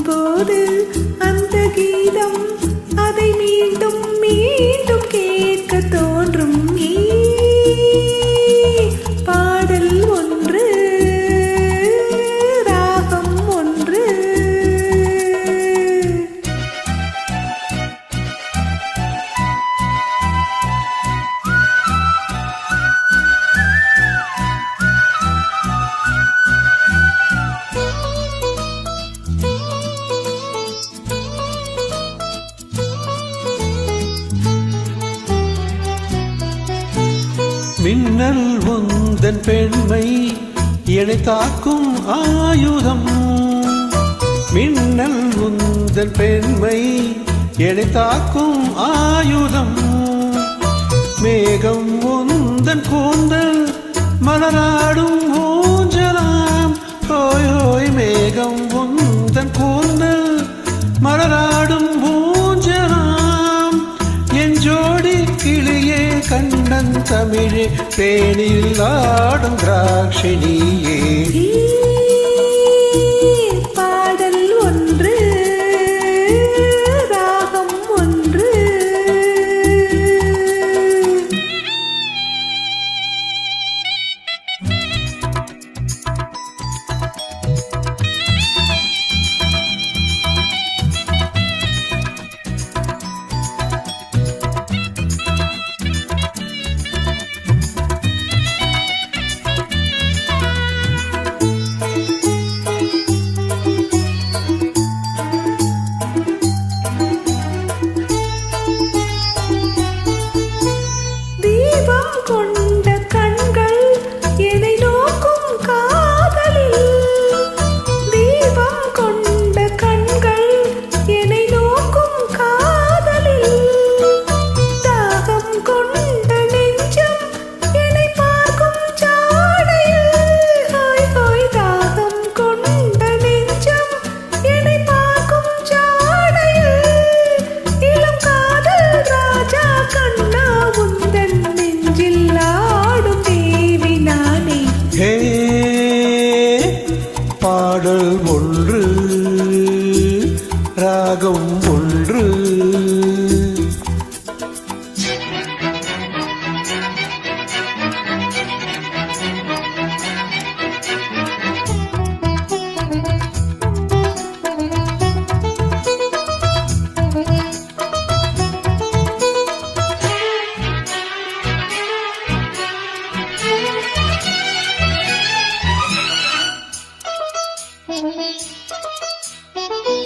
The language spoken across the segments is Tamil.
போது அந்த கீதம் அதை மீண்டும் மீண்டும் கேட்க தோன்றும் பாடல் ஒன்று ராகம் ஒன்று மின்னல் உந்தன் பெண்மை என்னை தாக்கும் ஆயுதம். மின்னல் உந்தன் பெண்மை என்னை தாக்கும் ஆயுதம். மேகம் உந்தன் கூந்தல் மலராடும் ஊஞ்சலாம். ஓய் ஓய் மேகம் உந்தன் கூந்தல் மலராடும் ஊஞ்சலாம். என் ஜோடி கிளியே கண்ணன் தமிழே தேனில் ஆடும் திராட்சணியே. பாடல் ஒன்று ராகம் ஒன்று கொண்ட கண்கள் என்னை நோக்கும் காதலில். தீபம் கொண்ட கண்கள் என்னை நோக்கும் காதலில். தாகம் கொண்ட நெஞ்சம் என்னை பார்க்கும் சாடையில். ஹோய் ஹோய் தாகம் கொண்ட நெஞ்சம் என்னை பார்க்கும் சாடையில். இளம் காதல் ராஜா கண்ணா உந்தன் ஆடும் தேவி நானே. பாடல் ஒன்று ராகம் ஒன்று.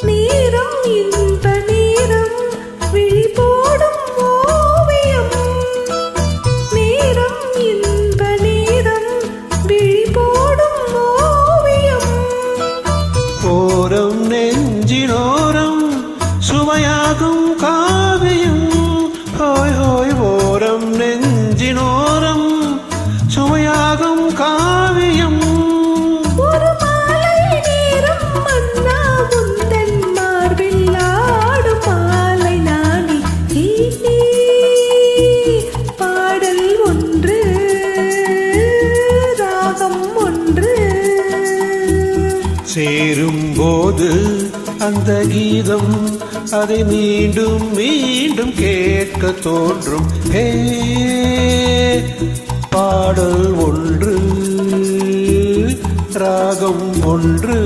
நீரம் இன்ப நீரம் விழி போடும் ஓவியம். நீரம் இன்ப நீரம் விழி போடும் ஓவியம். ஓரம் நெஞ்சினோரம் சுவையாகும் காவியம். ஹோய் ஹோய் ஓரம் நெஞ்சினோரம் சுவையாகும் காவியம். சேரும்போது அந்த கீதம் அதை மீண்டும் மீண்டும் கேட்க தோன்றும். பாடல் ஒன்று ராகம் ஒன்று.